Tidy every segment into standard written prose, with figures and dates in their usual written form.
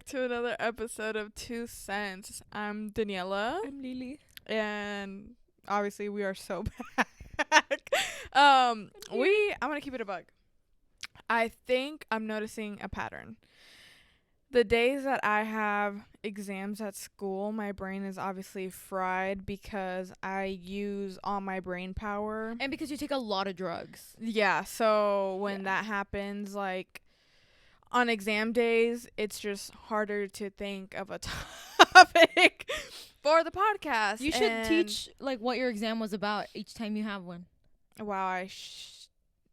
to another episode of 2 Cents. I'm Daniela. I'm Lili. And obviously we are so back. I'm gonna keep it a bug. I think I'm noticing a pattern. The days that I have exams at school, my brain is obviously fried because I use all my brain power. And because you take a lot of drugs. Yeah, so when that happens, like, on exam days, it's just harder to think of a topic for the podcast. You should teach, like, what your exam was about each time you have one. Wow, I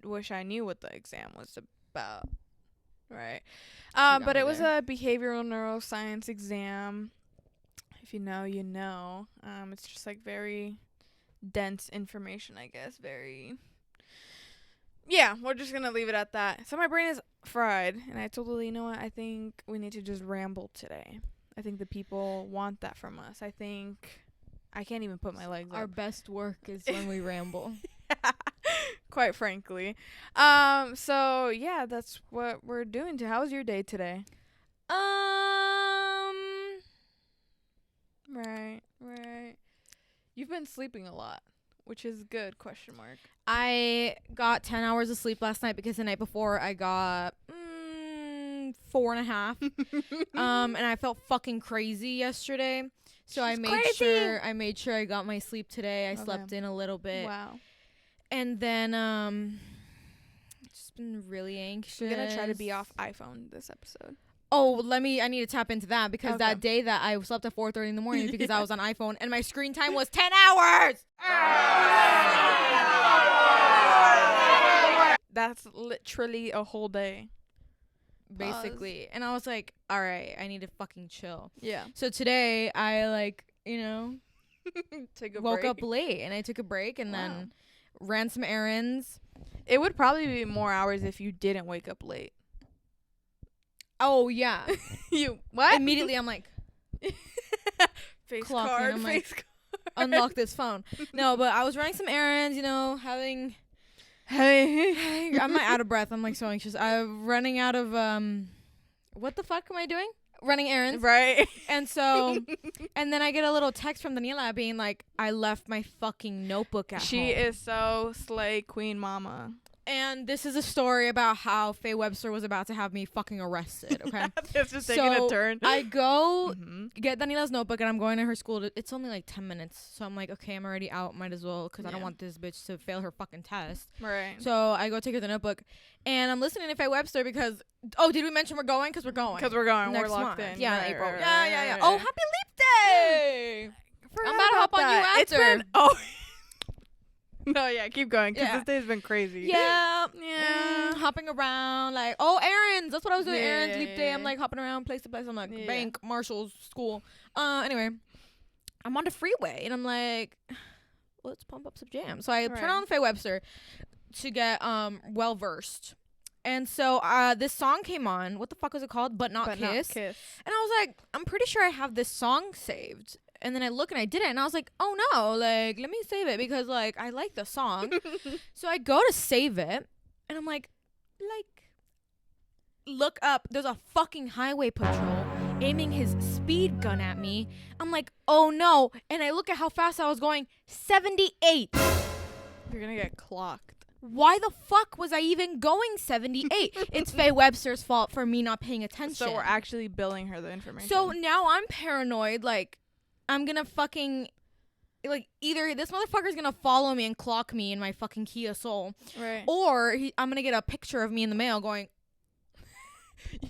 wish I knew what the exam was about. Right. But it was a behavioral neuroscience exam. If you know, you know. It's just, like, very dense information, I guess. Yeah, we're just going to leave it at that. So my brain is fried, and I told Lily, you know what, I think we need to just ramble today. I think the people want that from us. I think I can't even put my legs up. Our best work is when we ramble. Yeah, quite frankly. So, yeah, that's what we're doing. How was your day today? Right. You've been sleeping a lot, which is good, ? I got 10 hours of sleep last night because the night before I got 4.5. And I felt fucking crazy yesterday. So I made sure I got my sleep today. I slept in a little bit. Wow. And then just been really anxious. I'm gonna try to be off iPhone this episode. Oh, I need to tap into that because that day that I slept at 4:30 in the morning because I was on iPhone and my screen time was 10 hours. That's literally a whole day. Basically. And I was like, all right, I need to fucking chill. Yeah. So today I woke up late and I took a break and then ran some errands. It would probably be more hours if you didn't wake up late. Oh, yeah. You what? Immediately I'm like face clocking. card, I'm face like, unlock this phone. No, but I was running some errands, having I'm out of breath. I'm like so anxious. I'm running out of what the fuck am I doing? Running errands. Right. And so and then I get a little text from Daniela being like, I left my fucking notebook at home. She is so slay queen mama. And this is a story about how Faye Webster was about to have me fucking arrested, okay? It's just taking a turn. I go get Daniela's notebook, and I'm going to her school. It's only like 10 minutes. So I'm like, okay, I'm already out. Might as well, because I don't want this bitch to fail her fucking test. Right. So I go take her the notebook. And I'm listening to Faye Webster because, did we mention we're going? Because we're going. We're Next locked month. in. Yeah, right, April. Right, Yeah. right. Oh, happy Leap Day! I'm about to hop on you after. It's been, no, yeah, keep going, because this day's been crazy. Yeah. Hopping Hopping around, like, errands. That's what I was doing. Errands, Leap Day. Yeah. I'm like hopping around place to place. I'm like, bank, Marshall's, school. Anyway, I'm on the freeway and I'm like, let's pump up some jams. So I turn on Faye Webster to get well versed. And so this song came on. What the fuck was it called? But Not Kiss. And I was like, I'm pretty sure I have this song saved. And then I look and I didn't. And I was like, oh no, like, let me save it because, like, I like the song. So I go to save it. And I'm like, look up. There's a fucking highway patrol aiming his speed gun at me. I'm like, oh no. And I look at how fast I was going. 78. You're going to get clocked. Why the fuck was I even going 78? It's Faye Webster's fault for me not paying attention. So we're actually billing her the information. So now I'm paranoid, like, I'm gonna fucking, like, either this motherfucker's gonna follow me and clock me in my fucking Kia Soul. Right. Or I'm gonna get a picture of me in the mail going.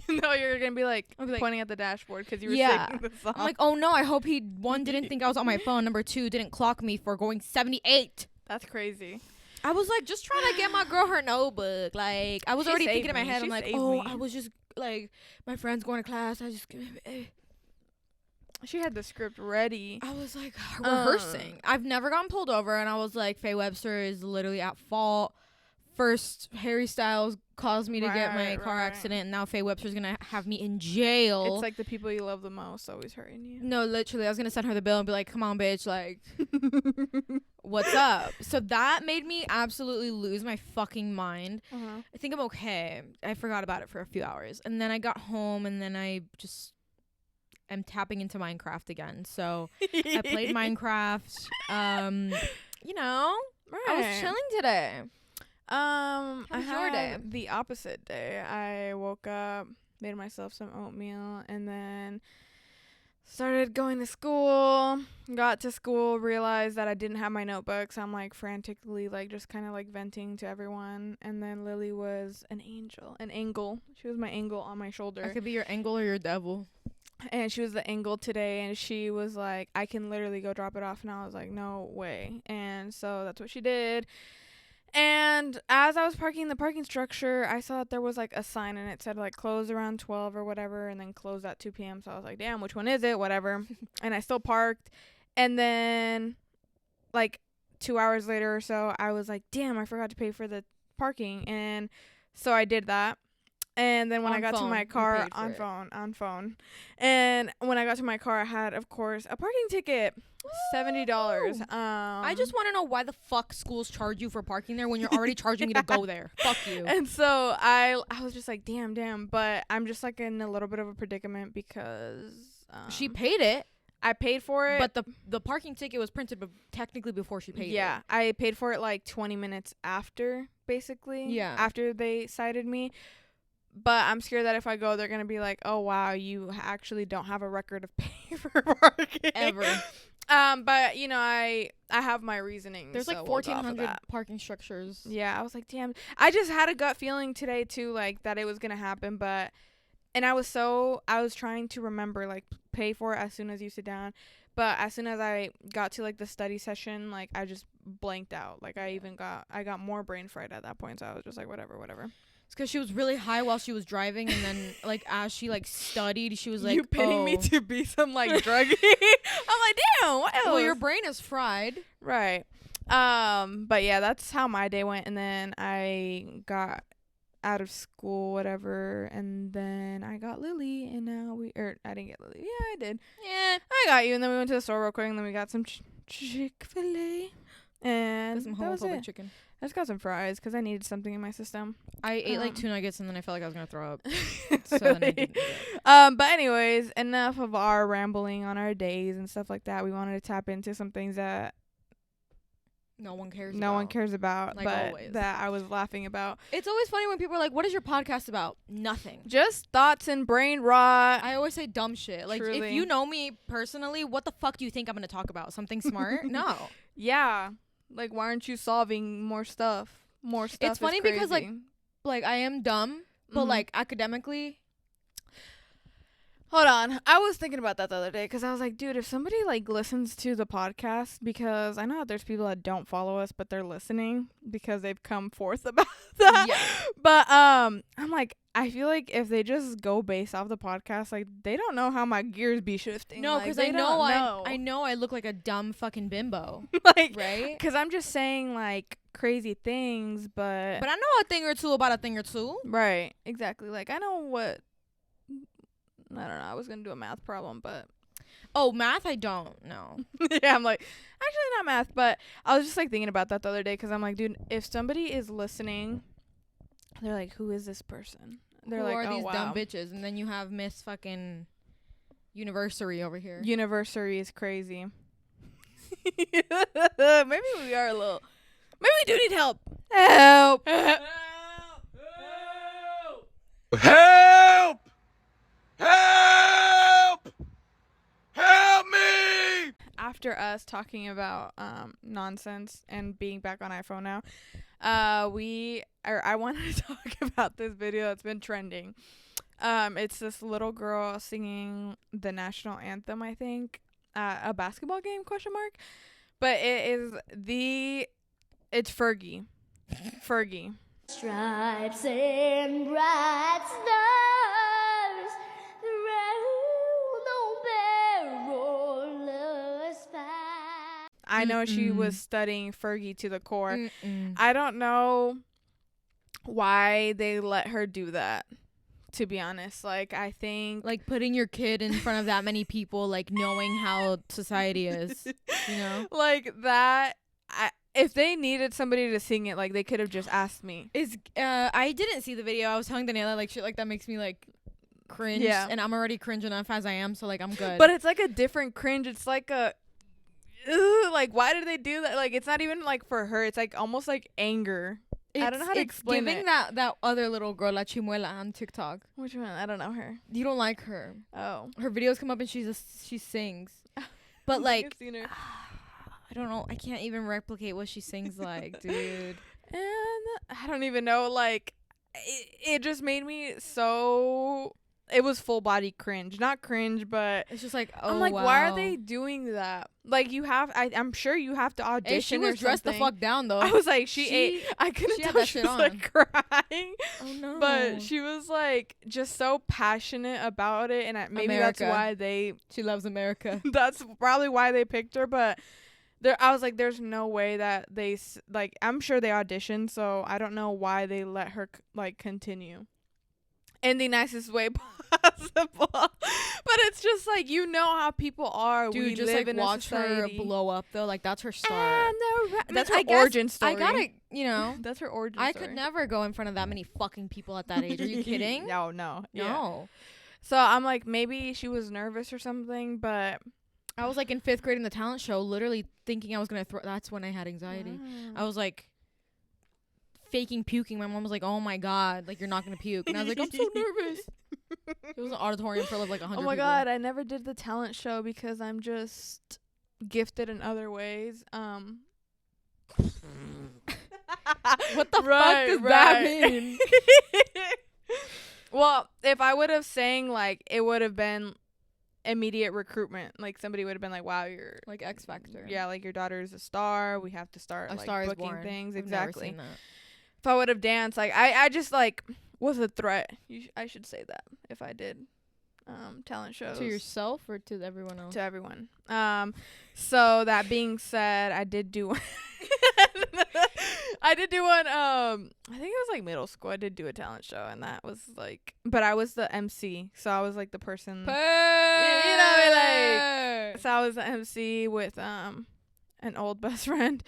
You're gonna be like pointing at the dashboard because you were singing the song. I'm like, oh no, I hope he, one, didn't think I was on my phone. Number two, didn't clock me for going 78. That's crazy. I was like, just trying to get my girl her notebook. Like, I was already thinking in my head, I'm like, I was just, like, my friend's going to class. She had the script ready. I was like rehearsing. I've never gotten pulled over, and I was like, Faye Webster is literally at fault. First, Harry Styles caused me to get my car accident, and now Faye Webster's gonna have me in jail. It's like the people you love the most always hurting you. No, literally, I was gonna send her the bill and be like, come on, bitch, like, what's up? So that made me absolutely lose my fucking mind. I think I'm okay. I forgot about it for a few hours, and then I got home, and then I just am tapping into Minecraft again. So I played Minecraft. You know, Right. I was chilling today. I was your had day? the opposite day. I woke up, made myself some oatmeal, and then started going to school. Got to school, realized that I didn't have my notebook, so I'm like frantically like just kind of like venting to everyone. And then Lily was an angle. She was my angle on my shoulder. I could be your angle or your devil. And she was the angle today, and she was like, I can literally go drop it off. And I was like, no way. And so that's what she did. And as I was parking the parking structure, I saw that there was like a sign, and it said like close around 12 or whatever, and then close at 2 p.m. So I was like, damn, which one is it? Whatever. And I still parked. And then like 2 hours later or so, I was like, damn, I forgot to pay for the parking. And so I did that. And then when I got to my car, on phone. And when I got to my car, I had, of course, a parking ticket. $70. I just want to know why the fuck schools charge you for parking there when you're already charging me to go there. Fuck you. And so I was just like, damn. But I'm just like in a little bit of a predicament because she paid it. I paid for it. But the parking ticket was printed technically before she paid it. Yeah, I paid for it like 20 minutes after, basically. Yeah. After they cited me. But I'm scared that if I go, they're going to be like, oh, wow, you actually don't have a record of paying for parking. Ever. But, you know, I have my reasoning. There's like 1,400 parking structures. Yeah, I was like, damn. I just had a gut feeling today, too, like, that it was going to happen. And I was trying to remember, like, pay for it as soon as you sit down. But as soon as I got to, like, the study session, like, I just blanked out. Like, I got more brain fried at that point. So I was just like, whatever. It's because she was really high while she was driving, and then like as she like studied, she was like, "You pitting me to be some like druggie?" I'm like, "Damn, what else?" Well, your brain is fried, right? But yeah, that's how my day went, and then I got out of school, whatever, and then I got Lily, and now I didn't get Lily. Yeah, I did. Yeah, I got you, and then we went to the store real quick, and then we got some Chick-fil-A, and some that was homophobic it. chicken. I just got some fries because I needed something in my system. I ate like 2 nuggets and then I felt like I was gonna throw up. So then I didn't do it. But anyways, enough of our rambling on our days and stuff like that. We wanted to tap into some things that no one cares about, like but always. that I was laughing about. It's always funny when people are like, what is your podcast about? Nothing. Just thoughts and brain rot. I always say dumb shit. Like, Truly. if you know me personally, what the fuck do you think I'm gonna talk about? Something smart? No. Yeah. Like, why aren't you solving more stuff? It's funny because like I am dumb, but like academically. Hold on. I was thinking about that the other day because I was like, dude, if somebody like listens to the podcast, because I know that there's people that don't follow us, but they're listening because they've come forth about that. Yeah. But I'm like, I feel like if they just go based off the podcast, like they don't know how my gears be shifting. No, because like, I know I look like a dumb fucking bimbo. Like, right? Because I'm just saying like crazy things, but I know a thing or two about a thing or two. Right. Exactly. Like I know what. I don't know. I was gonna do a math problem, but math I don't know. Yeah, I'm like actually not math, but I was just like thinking about that the other day because I'm like, dude, if somebody is listening, they're like, who is this person? They're who like, are oh, these wow. dumb bitches? And then you have Miss fucking University over here. University is crazy. Maybe we are a little. Maybe we do need help. Help! Help! Help! Help me! After us talking about nonsense and being back on iPhone now, I wanted to talk about this video that's been trending. It's this little girl singing the national anthem, I think, a basketball game, ? But it's Fergie. Fergie. Stripes and bright stars through the perilous path. I know she was studying Fergie to the core. Mm-mm. I don't know why they let her do that, to be honest. Like, I think... Like, putting your kid in front of that many people, like, knowing how society is, you know? Like, that... if they needed somebody to sing it, like, they could have just asked me. I didn't see the video. I was telling Daniela, like, shit like that makes me, like, cringe, and I'm already cringe enough as I am, so like I'm good. But it's like a different cringe. It's like a like, why did they do that? Like, it's not even like for her. It's like almost like anger. I don't know how to explain it. that other little girl, La Chimuela, on TikTok. Which one? I don't know her. You don't like her. Oh. Her videos come up and she sings. But like, I've seen her. I don't know. I can't even replicate what she sings like, dude. And I don't even know. Like, it just made me so... It was full body cringe. Not cringe, but it's just like, I'm like, why are they doing that? Like, I'm sure you have to audition. Hey, she was dressed the fuck down though. I was like, she ate. I couldn't tell that she shit was on. like crying. Oh no! But she was like just so passionate about it, and maybe America. that's why she loves America. That's probably why they picked her. But I was like, there's no way that they like. I'm sure they auditioned, so I don't know why they let her like continue in the nicest way possible. But it's just like, you know how people are. Dude, we just live like in watch her blow up though. Like that's her start. That's her origin story. I gotta, you know, that's her origin I story. could never go in front of that many fucking people at that age. Are you kidding? No. Yeah. So I'm like, maybe she was nervous or something, but I was like in 5th grade in the talent show, literally thinking I was gonna throw. That's when I had anxiety. I was like faking puking. My mom was like, "Oh my god, like you're not gonna puke," and I was like, "I'm so nervous." It was an auditorium full of like 100 Oh my people. god, I never did the talent show because I'm just gifted in other ways. What the fuck does that mean? Well, if I would have sang, like, it would have been immediate recruitment. Like, somebody would have been like, wow, you're like X Factor. Yeah, like your daughter is a star. We have to start A like Star Is booking Born. things. I've Exactly. never seen that. If I would have danced, like I just like was a threat. I should say that if I did talent shows. To yourself or to everyone else? To everyone. So that being said, I did do one. I did do one. I think it was like middle school. I did do a talent show, and that was like, but I was the MC, so I was like the person. You know, like, so I was the MC with an old best friend.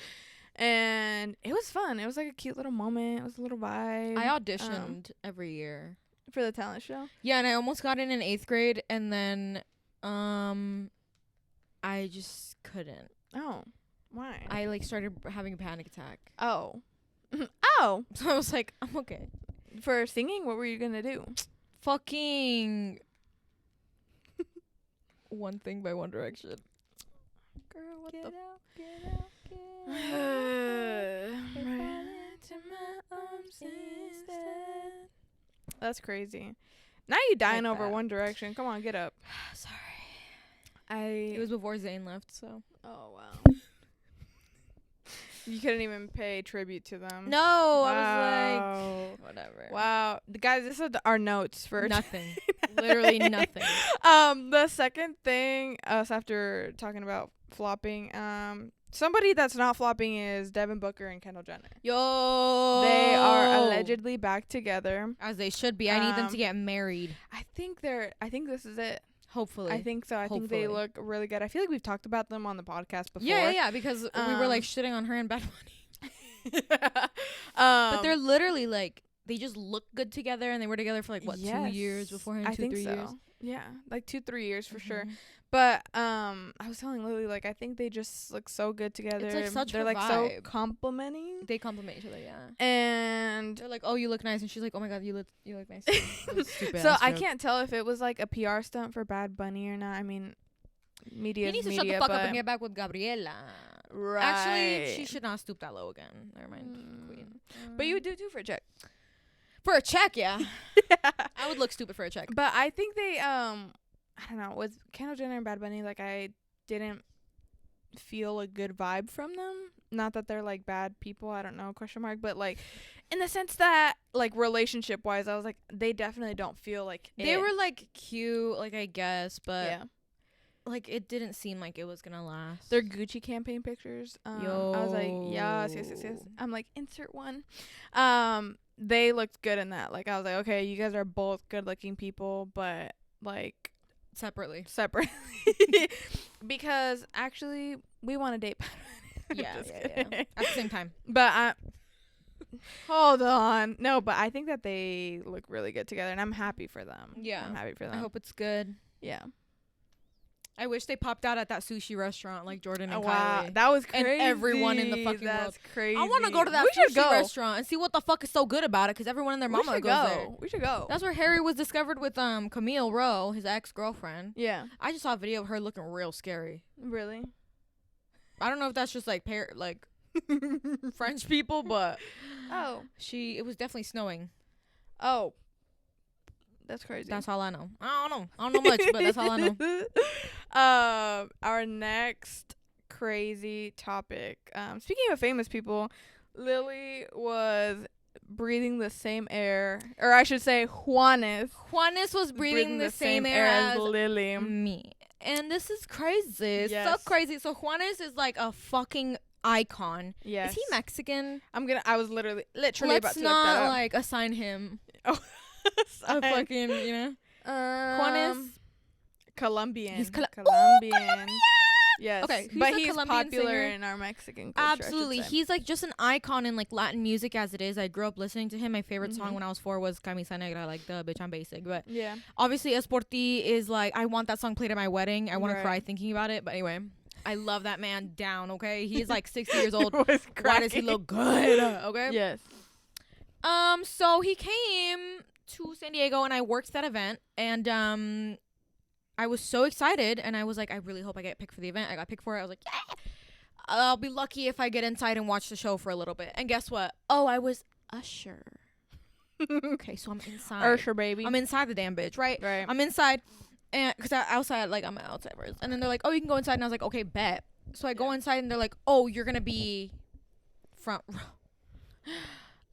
And it was fun. It was like a cute little moment. It was a little vibe. I auditioned every year for the talent show. Yeah, and I almost got in 8th grade, and then I just couldn't. Oh, why? I like started having a panic attack. Oh. Oh. So I was like, I'm okay. For singing, what were you gonna do? Fucking One Thing by One Direction. Girl, what Get the out, get out. That's crazy. Now you dying Like over that. One Direction. Come on, get up. Sorry. It It was before Zayn left, so. Oh wow. You couldn't even pay tribute to them. No, Wow. I was like, whatever. Wow. The guys, this is our notes for Nothing. Literally nothing. The second thing, us after talking about flopping, somebody that's not flopping is Devin Booker and Kendall Jenner. Yo. They are allegedly back together. As they should be. I need them to get married. I think this is it. Hopefully. I think so. I think they look really good. I feel like we've talked about them on the podcast before. Yeah, because we were like shitting on her and Bad Bunny. But But they're literally like, they just look good together, and they were together for like, what, 2 years beforehand? I think 3 so. years? Yeah, like 2-3 years for sure. But I was telling Lily, like, I think they just look so good together. It's like such They're a like so vibe. complimenting. They compliment each other, yeah. And They're like, oh, you look nice, and she's like, oh my god, you look nice. Stupid so ass I joke. can't tell if it was like a PR stunt for Bad Bunny or not. I mean, media. He needs to media, shut the fuck but up and get back with Gabriela. Right. Actually, she should not stoop that low again. Never mind, queen. But you would do it too for a check. For a check, yeah. I would look stupid for a check. But I think they I don't know, with Kendall Jenner and Bad Bunny, like, I didn't feel a good vibe from them. Not that they're like bad people, I don't know, question mark, but like in the sense that like relationship wise, I was like, they definitely don't feel like They were like cute, like, I guess, but yeah. like it didn't seem like it was gonna last. Their Gucci campaign pictures. I was like, yes. I'm like, insert one. They looked good in that. Like, I was like, okay, you guys are both good looking people, but like separately. Because actually we want to date. Yeah. At the same time. But Hold on. No, but I think that they look really good together, and I'm happy for them. Yeah. I'm happy for them. I hope it's good. Yeah. I wish they popped out at that sushi restaurant like Jordan and wow. Kylie. That was crazy. And everyone in the fucking world. That's crazy. I want to go to that We should sushi go. restaurant and see what the fuck is so good about it, because everyone and their We mama should goes there. go. We should go. That's where Harry was discovered with Camille Rowe, his ex-girlfriend. Yeah. I just saw a video of her looking real scary. Really? I don't know if that's just like French people, but Oh. it was definitely snowing. Oh. That's crazy. That's all I know. I don't know much, but that's all I know. Our next crazy topic. Speaking of famous people, Lily was breathing the same air, or I should say, Juanes Was breathing the same air as Lily. me, and this is crazy. It's so Yes. crazy. So Juanes is like a fucking icon. Yes. Is he Mexican? I was literally Let's about to look that not up. like assign him Oh. a fucking, you know. Juanes. Colombian. He's Colombian. Yes. Okay, who's but the he's Colombian popular singer? in our Mexican culture. I should Absolutely. say. He's like just an icon in like Latin music as it is. I grew up listening to him. My favorite song when I was 4 was Camisa Negra, like the bitch I'm basic. But Yeah. obviously Es Por Ti is like, I want that song played at my wedding. I want to Right. cry thinking about it. But anyway, I love that man down, okay? He's like 60 years old. Was Why does he cracking. look good? Okay? Yes. So he came to San Diego and I worked that event, and I was so excited, and I was like, I really hope I get picked for the event. I got picked for it. I was like, yeah, I'll be lucky if I get inside and watch the show for a little bit. And guess what? Oh, I was usher. Okay, so I'm inside. Usher, baby. I'm inside the damn bitch, right? Right. I'm inside, and because outside, like I'm outside first, and then they're like, oh, you can go inside, and I was like, okay, bet. So I go inside, and they're like, oh, you're gonna be front row.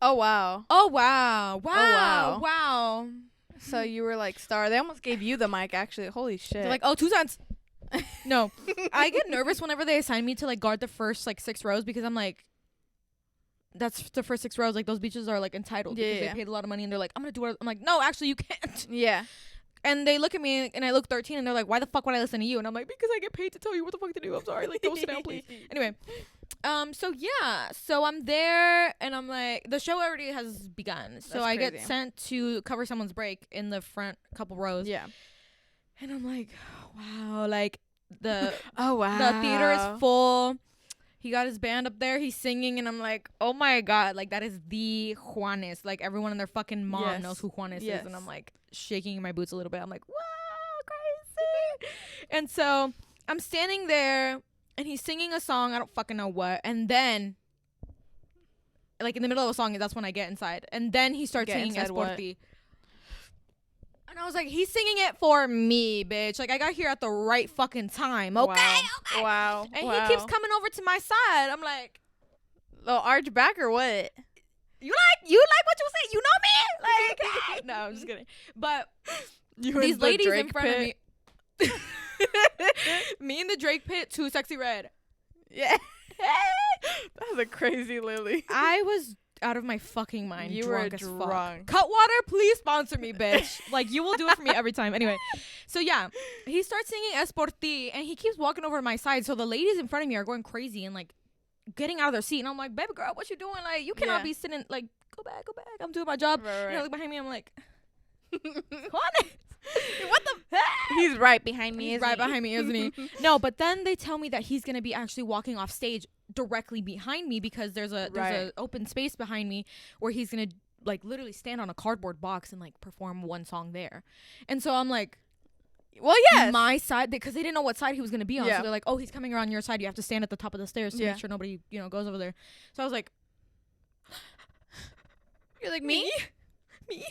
Oh wow. Oh wow! Wow! wow. Wow! So you were like star. They almost gave you the mic. Actually, holy shit. They're like, oh, 2 cents. No, I get nervous whenever they assign me to like guard the first like 6 rows, because I'm like, that's the first 6 rows. Like those beaches are like entitled because Yeah. they paid a lot of money, and they're like, I'm gonna do it. I'm like, no, actually, you can't. yeah. And they look at me, and I look 13, and they're like, why the fuck would I listen to you? And I'm like, because I get paid to tell you what the fuck to do. I'm sorry. Like, go sit down, please. Anyway, so yeah, so I'm there, and I'm like, the show already has begun. So That's I get crazy. sent to cover someone's break in the front couple rows. Yeah. And I'm like, wow, like the Oh wow. the theater is full. He got his band up there. He's singing, and I'm like, oh my god, like that is the Juanes. Like everyone and their fucking mom Yes. knows who Juanes Yes. is, and I'm like shaking in my boots a little bit. I'm like, wow, crazy. And so I'm standing there, and he's singing a song. I don't fucking know what. And then, like in the middle of a song, that's when I get inside. And then he starts Get singing inside Es Por what? Ti. And I was like, he's singing it for me, bitch. Like, I got here at the right fucking time, okay? Wow. Okay. Wow. And wow. he keeps coming over to my side. I'm like, Little arch back or what? you like what you say? You know me? Like, no, I'm just kidding. But You these and the ladies in Drake front pit? of me, me and the Drake pit, too sexy red. Yeah. That was a crazy Lily. I was out of my fucking mind. You drunk were as drunk. fuck. Cutwater, please sponsor me, bitch. Like, you will do it for me every time. Anyway, so yeah, he starts singing Es Por Ti, and he keeps walking over to my side. So the ladies in front of me are going crazy and like getting out of their seat, and I'm like, baby girl, what you doing? Like, you cannot Yeah. be sitting. Like, go back. I'm doing my job. Right, And right. I look behind me. I'm like, what the? He's right behind me. He's isn't right he? behind me, isn't he? No, but then they tell me that he's gonna be actually walking off stage directly behind me, because there's a Right. open space behind me where he's gonna like literally stand on a cardboard box and like perform one song there. And so I'm like, Well, yes. my side, because they didn't know what side he was gonna be on. Yeah. So they're like, oh, he's coming around your side. You have to stand at the top of the stairs to Yeah. make sure nobody goes over there. So I was like, You're like me? me.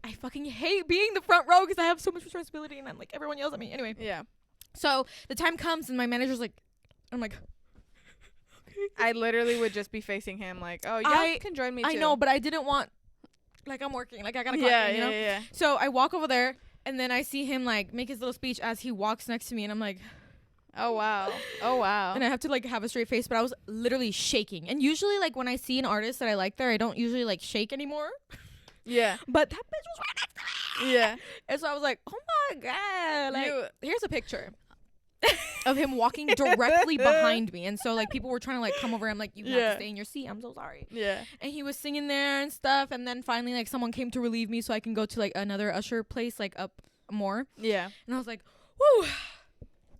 I fucking hate being the front row because I have so much responsibility, and I'm like, everyone yells at me. Anyway, Yeah. so the time comes, and my manager's like, I'm like, I literally would just be facing him like, oh, yeah, I- you can join me too. I know, but I didn't want, like, I'm working, like I gotta clock Yeah, in, you know. yeah. So I walk over there, and then I see him like make his little speech as he walks next to me, and I'm like, Oh, wow. Oh, wow. and I have to like have a straight face, but I was literally shaking. And usually, like when I see an artist that I like there, I don't usually like shake anymore. Yeah. But that bitch was right next to me. Yeah. And so I was like, oh my god, like You- here's a picture. of him walking directly behind me. And so like people were trying to like come over. I'm like, you have to stay in your seat. I'm so sorry. Yeah. And he was singing there and stuff. And then finally like someone came to relieve me so I can go to like another usher place like up more. Yeah. And I was like, whoo,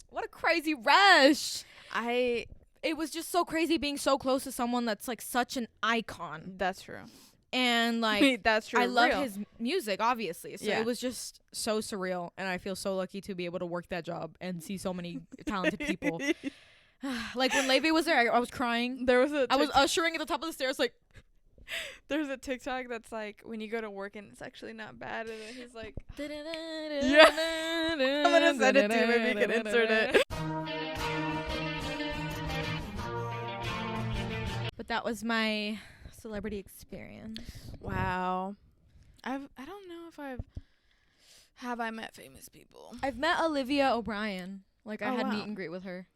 what a crazy rush. It was just so crazy being so close to someone that's like such an icon. That's true. And like that's true. I love his music, obviously. So Yeah. it was just so surreal, and I feel so lucky to be able to work that job and see so many talented people. Like when Leve was there, I was crying. I was ushering at the top of the stairs, like. There's a TikTok that's like when you go to work and it's actually not bad, and then he's like, Yeah. I'm gonna send it to you. Maybe you can insert it. But that was my celebrity experience. Wow. I don't know if have I met famous people. I've met Olivia O'Brien. Like I had wow. meet and greet with her.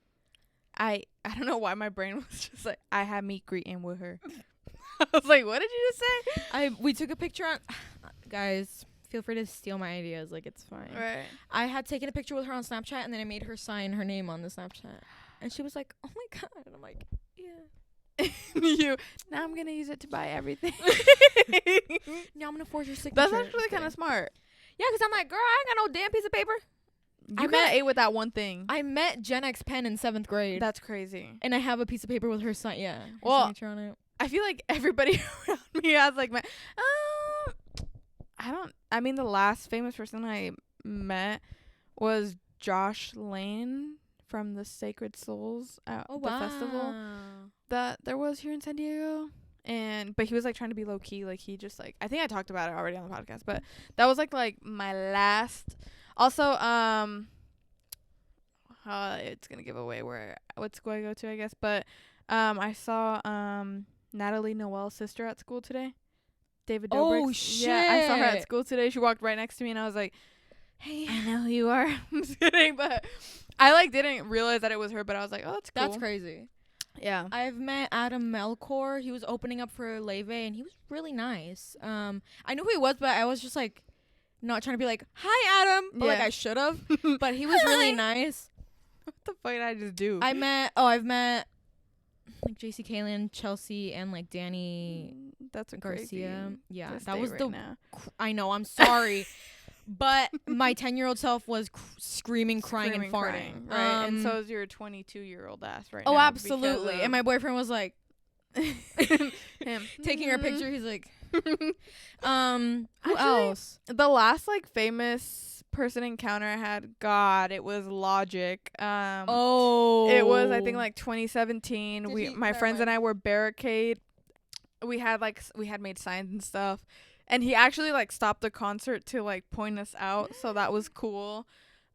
I don't know why my brain was just like, I had meet greeting with her. I was like, what did you just say? We took a picture on. Guys, feel free to steal my ideas. Like it's fine. Right. I had taken a picture with her on Snapchat, and then I made her sign her name on the Snapchat, and she was like, "Oh my god!" And I'm like, "Yeah." Now I'm gonna use it to buy everything. Now I'm gonna forge your signature. That's actually kind of smart. Yeah, because I'm like, girl, I ain't got no damn piece of paper. You met ate with that one thing. I met Gen X Pen in 7th grade. That's crazy. And I have a piece of paper with her sign. Yeah. Her Well, signature on it. I feel like everybody around me has like I mean the last famous person I met was Josh Lane from the Sacred Souls at the festival that there was here in San Diego. But he was like trying to be low key, like he just like, I think I talked about it already on the podcast, but that was like my last. Also, it's gonna give away what school I go to, I guess, but I saw Natalie Noel's sister at school today. David Dobrik's. Oh shit! Yeah, I saw her at school today. She walked right next to me, and I was like, "Hey, I know who you are." I'm just kidding, but I like didn't realize that it was her. But I was like, "Oh, that's cool." That's crazy. Yeah. I've met Adam Melkor. He was opening up for Leve, and he was really nice. I knew who he was, but I was just like not trying to be like, "Hi, Adam," but like I should have. But he was really nice. What the fuck did I just do? I've met like JC Kalen, Chelsea, and like Danny. That's Garcia. Yeah, that that was right the. now. I know. I'm sorry, but my 10-year-old self was screaming, crying, and farting. Right, and so is your 22-year-old ass right now. Oh, absolutely. And my boyfriend was like, him taking her picture. He's like, who Actually, else? The last like famous person encounter I had, God, it was Logic. It was I think like 2017. My friends and I were Barricade. We had made signs and stuff, and he actually like stopped the concert to like point us out, so that was cool.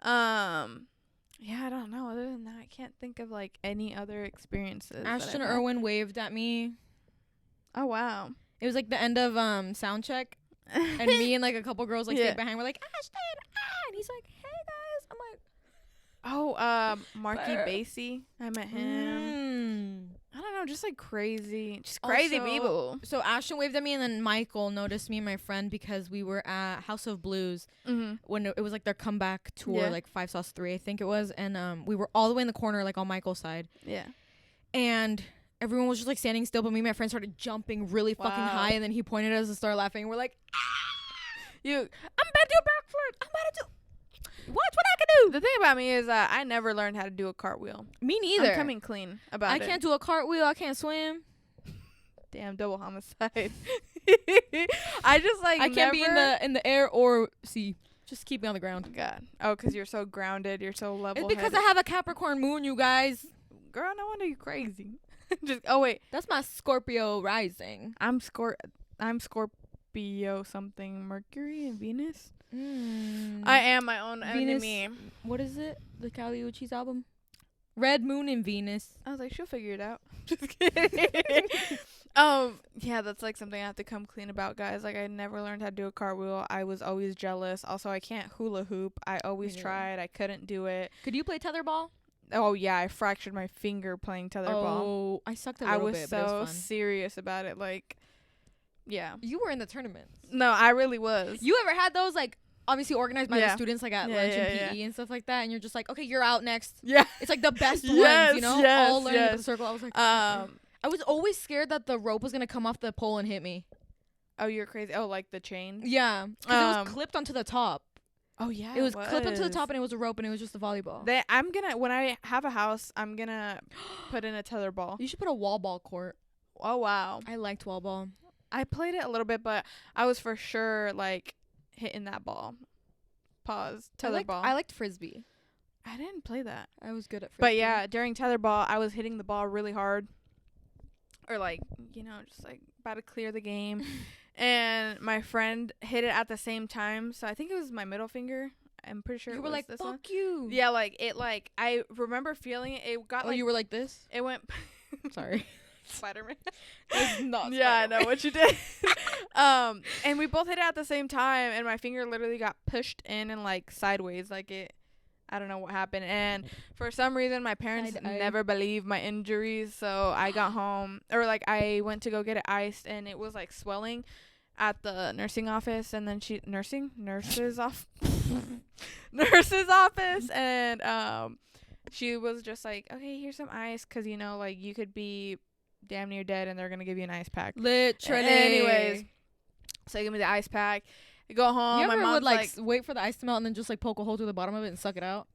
Yeah, I don't know. Other than that, I can't think of like any other experiences. Ashton Irwin waved at me. Oh wow! It was like the end of sound check, and me and like a couple girls like stayed behind. We're like, Ashton, and he's like, hey guys. I'm like, Marky Basie. I met him. I don't know, just like crazy people. So Ashton waved at me, and then Michael noticed me and my friend because we were at House of Blues when it was like their comeback tour, like 5 Sauce 3, I think it was, and we were all the way in the corner, like on Michael's side. Yeah. And everyone was just like standing still, but me and my friend started jumping really fucking high, and then he pointed at us and started laughing. And we're like, I'm about to do a backflip. I'm about to do. Watch what I can do. The thing about me is I never learned how to do a cartwheel. Me neither. I'm coming clean about it. I can't do a cartwheel. I can't swim. Damn, double homicide. I just like I can't be in the air or sea. Just keep me on the ground. God. Oh, because you're so grounded. You're so level. It's because I have a Capricorn moon, you guys. Girl, no wonder you crazy. Wait. That's my Scorpio rising. I'm Scorpio something. Mercury and Venus. I am my own enemy. What is it? The Kali Uchis album? Red Moon and Venus. I was like, she'll figure it out. Just kidding. Yeah, that's like something I have to come clean about, guys. Like, I never learned how to do a cartwheel. I was always jealous. Also, I can't hula hoop. I always tried. I couldn't do it. Could you play tetherball? Oh yeah, I fractured my finger playing tetherball. Oh, I sucked a little bit, but it was fun. I was so serious about it. Like, yeah. You were in the tournaments. No, I really was. You ever had those like obviously organized by the Yeah. students, like at Yeah, lunch yeah, and PE and stuff like that, and you're just like, okay, you're out next. Yeah. It's like the best Yes, ones, you know, yes, all learning in yes. the circle. I was like, I was always scared that the rope was gonna come off the pole and hit me. Oh, you're crazy. Oh, like the chain. Yeah, because it was clipped onto the top. Oh yeah. It was clipped onto the top, and it was a rope, and it was just a volleyball. I'm gonna when I have a house, I'm gonna put in a tether ball. You should put a wall ball court. Oh wow. I liked wall ball. I played it a little bit, but I was for sure like hitting that ball. Pause. Tether ball. I liked frisbee. I didn't play that. I was good at frisbee. But yeah, during tether ball, I was hitting the ball really hard. Or like, just like about to clear the game. And my friend hit it at the same time. So I think it was my middle finger. I'm pretty sure you it were was like, this fuck one. you. Yeah, I remember feeling it. It got You were like this? it went Sorry. Spider-Man. It's not Yeah, I Spider-Man. know what you did. And we both hit it at the same time, and my finger literally got pushed in and like sideways, I don't know what happened. And for some reason, my parents Side-eye. never believed my injuries, so I got home, or like I went to go get it iced, and it was like swelling at the nursing office, and then nurse's office, and she was just like, okay, here's some ice, 'cause like you could be damn near dead and they're gonna give you an ice pack. Literally. Anyways, so they give me the ice pack. I go home. You my ever mom's would like, wait for the ice to melt and then just like poke a hole through the bottom of it and suck it out?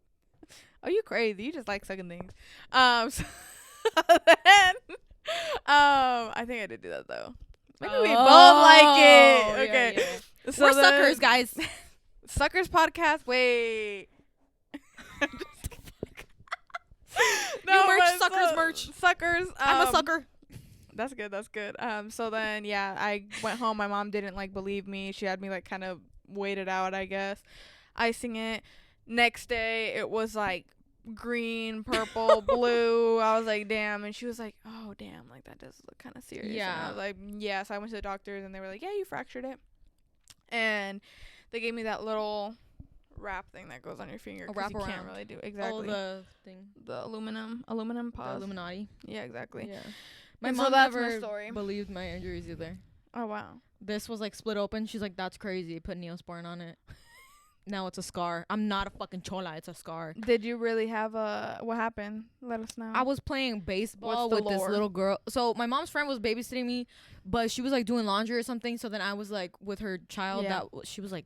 "Oh, you crazy? You just like sucking things." So then, I think I did do that though. Maybe we both like it. Okay, Yeah. so We're then- suckers, guys. Suckers podcast. Wait. New merch, but suckers merch. Suckers. I'm a sucker. That's good. That's good. So then, yeah, I went home. My mom didn't believe me. She had me kind of wait it out, I guess. Icing it. Next day, it was green, purple, blue. I was like, damn. And she was like, oh, damn. That does look kind of serious. Yeah. And I was like, yeah. So I went to the doctors and they were like, yeah, you fractured it. And they gave me that little wrap thing that goes on your finger. A wrap you can't around. really do it. Exactly. Oh, the thing. The aluminum The pause. Illuminati. Yeah, exactly. Yeah. My And so mom that's my never story. believed my injuries either. Oh, wow. This was split open. She's like, that's crazy. Put Neosporin on it. Now it's a scar. I'm not a fucking chola. It's a scar. Did you really have what happened? Let us know. I was playing baseball What's the with this lore? little girl. So my mom's friend was babysitting me, but she was doing laundry or something. So then I was with her child Yeah. she was I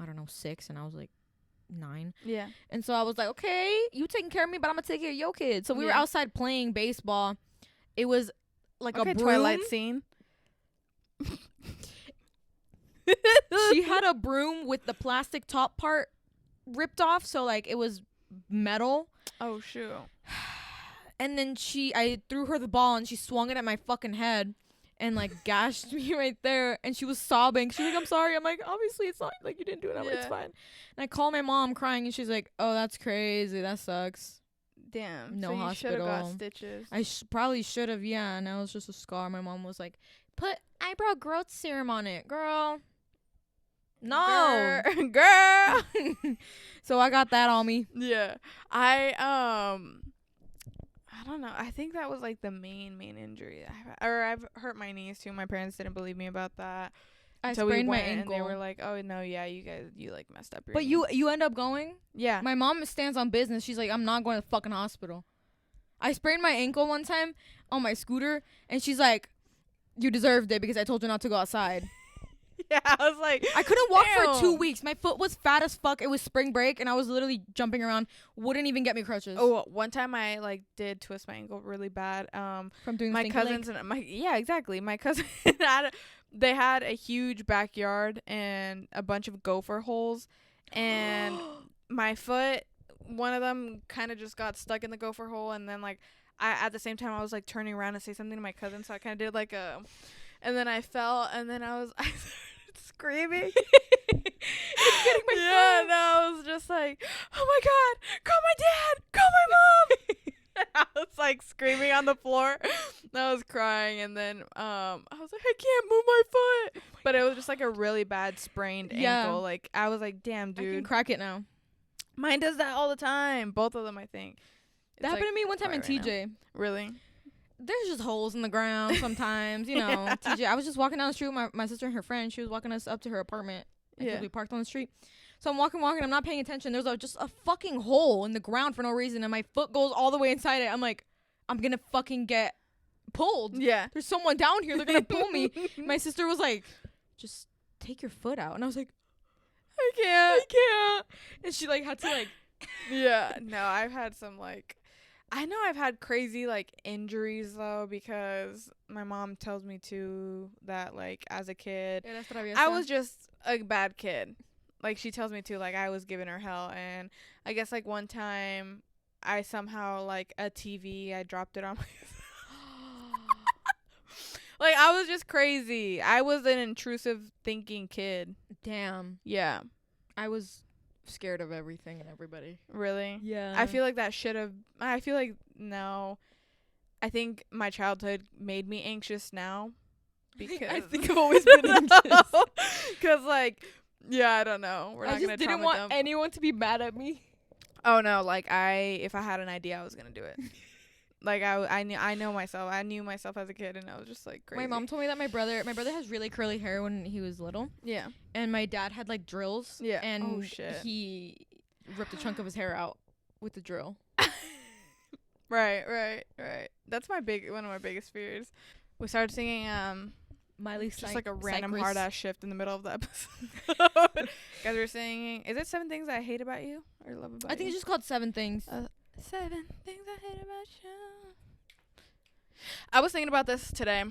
don't know, 6 and I was 9. Yeah. And so I was like, okay, you taking care of me, but I'm gonna take care of your kid. So we were Yeah. outside playing baseball. It was a broom. Twilight scene. She had a broom with the plastic top part ripped off, so it was metal. Oh, shoot. And then I threw her the ball and she swung it at my fucking head and gashed me right there. And she was sobbing. She was like, I'm sorry. I'm like, obviously it's not you didn't do it. I'm like, it's Yeah. fine. And I called my mom crying and she's like, oh, that's crazy. That sucks. Damn. No so you should have got hospital. stitches. I probably should have, yeah. And now it's just a scar. My mom was like, put eyebrow growth serum on it, girl. No. Girl. So I got that on me. Yeah. I don't know. I think that was the main injury. I've hurt my knees too. My parents didn't believe me about that. I So we sprained my went ankle. and they were like, "Oh no, yeah, you guys, you messed up your." But knee." you end up going? yeah. My mom stands on business. She's like, I'm not going to the fucking hospital. I sprained my ankle one time on my scooter, and she's like, you deserved it because I told you not to go outside. Yeah, I was like, I couldn't walk for 2 Damn. weeks. My foot was fat as fuck. It was spring break, and I was literally jumping around. Wouldn't even get me crutches. oh, one time I did twist my ankle really bad. From doing My stinky cousins leg. and my cousin they had a huge backyard and a bunch of gopher holes, and my foot, one of them kind of just got stuck in the gopher hole, and then I at the same time I was turning around to say something to my cousin, so I kind of did and then I fell, and then I started screaming. It's getting my yeah, foot. no, I was just like, oh my god, call my dad, call my mom. I was screaming on the floor. I was crying, and then I was like, I can't move my foot. But it was just a really bad sprained Yeah. ankle. I was like, damn, I can dude. crack it now. Mine does that all the time. Both of them, I think. That happened to me one time in right now. TJ. Really? There's just holes in the ground sometimes, Yeah. TJ. I was just walking down the street with my sister and her friend. She was walking us up to her apartment. Yeah. We parked on the street. So I'm walking. I'm not paying attention. There's just a fucking hole in the ground for no reason, and my foot goes all the way inside it. I'm like, I'm gonna fucking get pulled. Yeah. There's someone down here. They're gonna pull me. My sister was like, just take your foot out, and I was like, I can't. And she like had to like. Yeah. No, I've had some like. I know I've had crazy like injuries though, because my mom tells me too that like as a kid I was just a bad kid. Like she tells me too, like I was giving her hell, and I guess like one time I somehow like a TV, I dropped it on my like I was just crazy. I was an intrusive thinking kid. Damn. Yeah. I was scared of everything and everybody. Really? Yeah. I feel like that should have. I feel like no. I think my childhood made me anxious now. Because I think I've always been anxious. Because like, yeah, I don't know. We're I not just gonna didn't trauma want dump. anyone to be mad at me. Oh no, like if I had an idea, I was gonna do it. Like I know myself. I knew myself as a kid, and I was just like crazy. My mom told me that my brother has really curly hair when he was little. Yeah. And my dad had like drills. Yeah. And oh shit. he ripped a chunk of his hair out with the drill. Right. That's one of my biggest fears. We started singing Miley just like a random hard ass shift in the middle of the episode. Guys, we're singing. Is it 7 Things I Hate About You or Love About You? I think it's just called 7 Things. 7 Things I Hate About You. I was thinking about this today.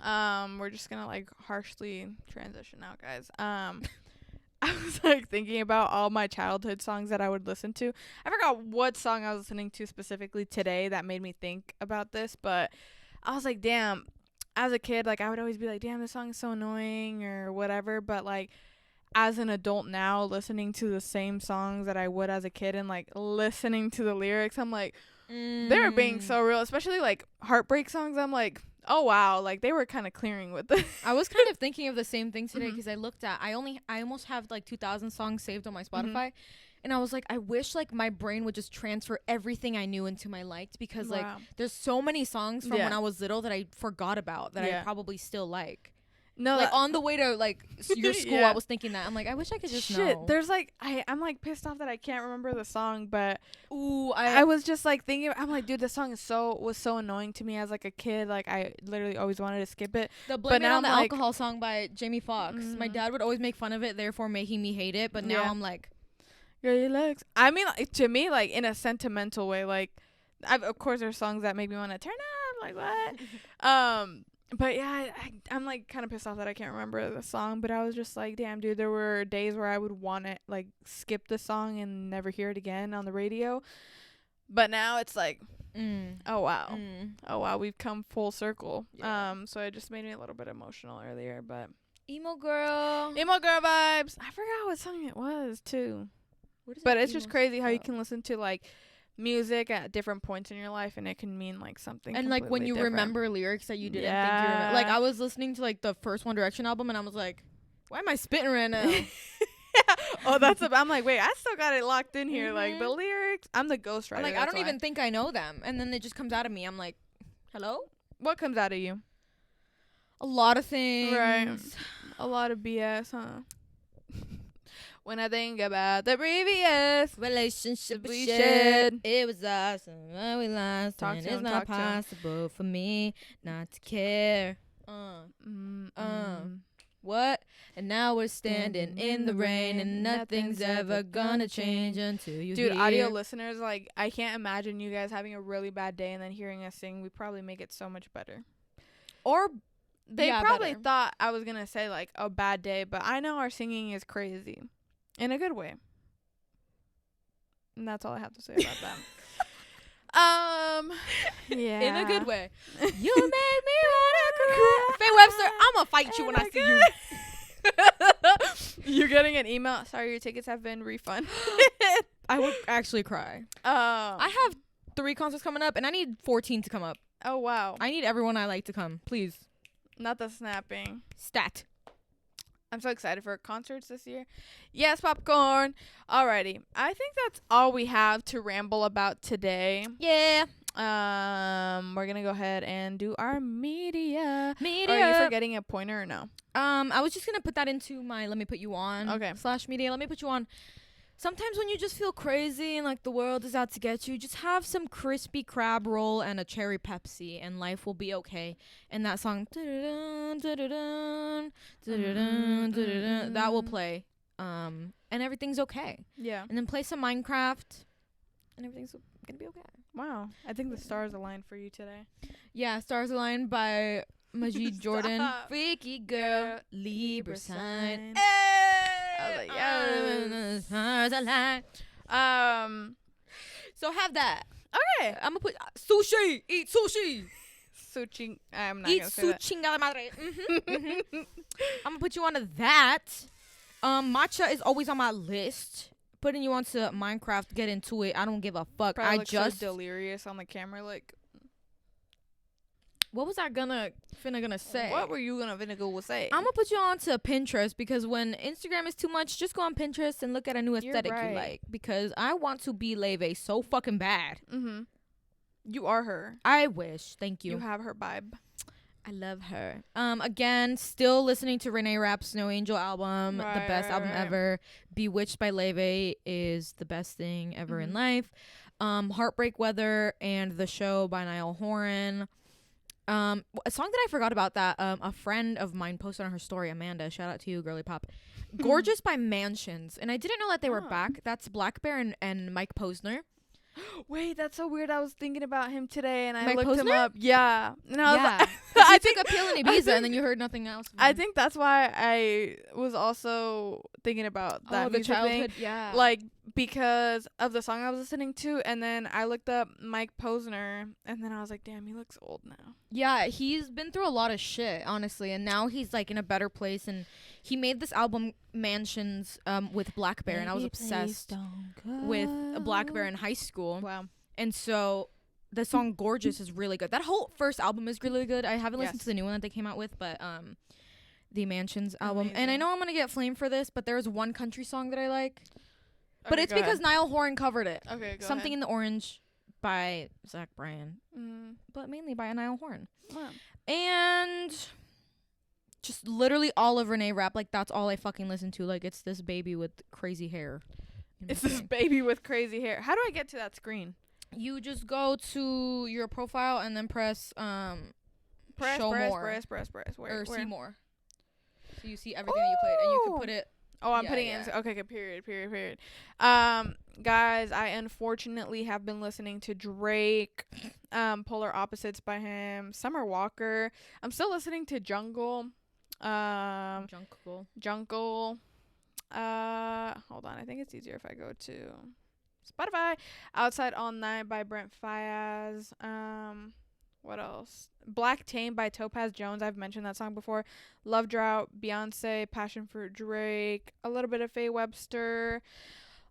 We're just gonna like harshly transition now, guys. I was like thinking about all my childhood songs that I would listen to. I forgot what song I was listening to specifically today that made me think about this, but I was like, damn, as a kid, like I would always be like, damn, this song is so annoying or whatever, but like as an adult now, listening to the same songs that I would as a kid and like listening to the lyrics, I'm like, they're being so real, especially like heartbreak songs. I'm like, oh wow, like they were kind of clearing with it. I was kind of thinking of the same thing today because I looked at I almost have like 2,000 songs saved on my Spotify, and I was like, I wish like my brain would just transfer everything I knew into my liked, because like there's so many songs from when I was little that I forgot about that I probably still like. No, like on the way to like your school, I was thinking that I'm like, I wish I could just know. There's like I'm like pissed off that I can't remember the song, but I was just like thinking, I'm like, dude, this song was so annoying to me as like a kid. Like I literally always wanted to skip it. The Blame It on the Alcohol song by Jamie Foxx. My dad would always make fun of it, therefore making me hate it. But now I'm like, your legs. I mean, like, to me, like in a sentimental way, like of course there's songs that make me want to turn up, like what, But yeah, I'm like kind of pissed off that I can't remember the song. But I was just like, damn, dude, there were days where I would want to like skip the song and never hear it again on the radio. But now it's like, oh wow, we've come full circle. Yeah. So it just made me a little bit emotional earlier. But emo girl vibes. I forgot what song it was too. But it's just crazy how you can listen to like music at different points in your life and it can mean like something, and like when you different. remember lyrics that you didn't think you remember. Like I was listening to like the first One Direction album and I was like, why am I spitting right now? I'm like, wait, I still got it locked in here. Like the lyrics, I'm the ghostwriter. I'm like, I don't even think I know them, and then it just comes out of me. I'm like, hello, what comes out of you? A lot of things, right? A lot of BS, huh? When I think about the previous relationship we shared, it was awesome when we lost, and it's not possible for me not to care. What? And now we're standing in the rain, and nothing's ever gonna change until you hear. Dude, audio listeners, like, I can't imagine you guys having a really bad day and then hearing us sing. We probably make it so much better. Or they probably thought I was gonna say like a bad day, but I know our singing is crazy. In a good way. And that's all I have to say about that. Yeah. In a good way. You made me wanna cry. Faye Webster, I'm gonna fight you when I see you. You're getting an email. Sorry, your tickets have been refunded. I would actually cry. I have 3 concerts coming up, and I need 14 to come up. Oh, wow. I need everyone I like to come. Please. Not the snapping. Stat. I'm so excited for concerts this year. Yes, popcorn. Alrighty. I think that's all we have to ramble about today. Yeah. We're gonna go ahead and do our media. Are you forgetting a pointer or no? I was just gonna put that into my let me put you on / media. Let me put you on. Sometimes when you just feel crazy and like the world is out to get you, just have some crispy crab roll and a cherry Pepsi, and life will be okay. And that song, that will play, and everything's okay. Yeah. And then play some Minecraft, and everything's gonna be okay. Wow. I think the stars aligned for you today. Yeah, Stars Aligned by Majid Jordan. Freaky girl, Libra sign. I was like, yes. Stars aligned. So have that. Okay. I'm gonna put sushi. Eat sushi. Sushi. I'm not Eat gonna say that. sushi. Chingada madre. I'm gonna put you onto that. Matcha is always on my list. Putting you onto Minecraft, get into it. I don't give a fuck. Probably I look just so delirious on the camera. Like, what was I gonna say? what were you gonna say? I'm gonna put you on to Pinterest, because when Instagram is too much, just go on Pinterest and look at a new aesthetic you like. Because I want to be Leve so fucking bad. Mm-hmm. You are her. I wish. Thank you. You have her vibe. I love her. Again, still listening to Renee Rapp's Snow Angel album, the best album ever. Bewitched by Leve is the best thing ever in life. Heartbreak Weather and The Show by Niall Horan. A song that I forgot about that a friend of mine posted on her story, Amanda, shout out to you, girly pop. Gorgeous by Mansions. And I didn't know that they were back. That's Black Bear and Mike Posner. Wait, that's so weird. I was thinking about him today, and I Mike looked him Posner? up. Yeah, and I was like, I took a pill in Ibiza, and then you heard nothing else. I think that's why I was also thinking about that the music childhood. thing. Yeah, Like, because of the song I was listening to, and then I looked up Mike Posner, and then I was like, damn, he looks old now. Yeah, he's been through a lot of shit, honestly, and now he's like in a better place. And he made this album Mansions with Black Bear, and I was obsessed with Black Bear in high school. Wow. And so the song Gorgeous is really good. That whole first album is really good. I haven't listened to the new one that they came out with, but the Mansions album. Amazing. And I know I'm gonna get flamed for this, but there's one country song that I like. But Okay, it's go because ahead. Niall Horan covered it. Okay, go Something ahead. in the Orange by Zach Bryan, Mm. but mainly by Niall Horan. Wow. And just literally all of Renee Rapp, like that's all I fucking listen to. Like it's this baby with crazy hair. It's this baby with crazy hair. How do I get to that screen? You just go to your profile and then press Press, show press, more press. Where? or see more. So you see everything that you played, and you can put it. Oh, I'm Yeah, putting yeah. it in. Okay, period. Guys, I unfortunately have been listening to Drake, Polar Opposites by him, Summer Walker. I'm still listening to Jungle. Jungle. Hold on. I think it's easier if I go to Spotify. Outside All Night by Brent Faiyaz. What else? Black Tame by Topaz Jones. I've mentioned that song before. Love Drought, Beyonce, Passion Fruit, Drake. A little bit of Faye Webster.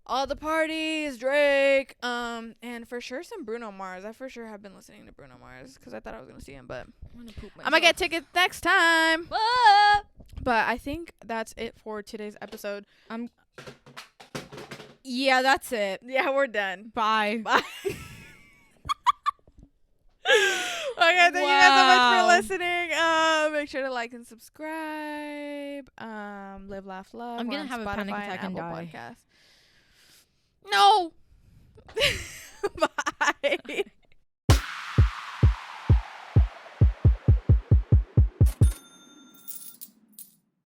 All the Parties, Drake. And for sure some Bruno Mars. I for sure have been listening to Bruno Mars because I thought I was gonna see him, but I'm gonna get tickets next time. What? But I think that's it for today's episode. Yeah, that's it. Yeah, we're done. Bye. Bye. Okay, thank you guys so much for listening. Make sure to like and subscribe. Live, laugh, love. I'm We're gonna on have a panic Spotify attack and Apple die. Podcasts. No. Bye.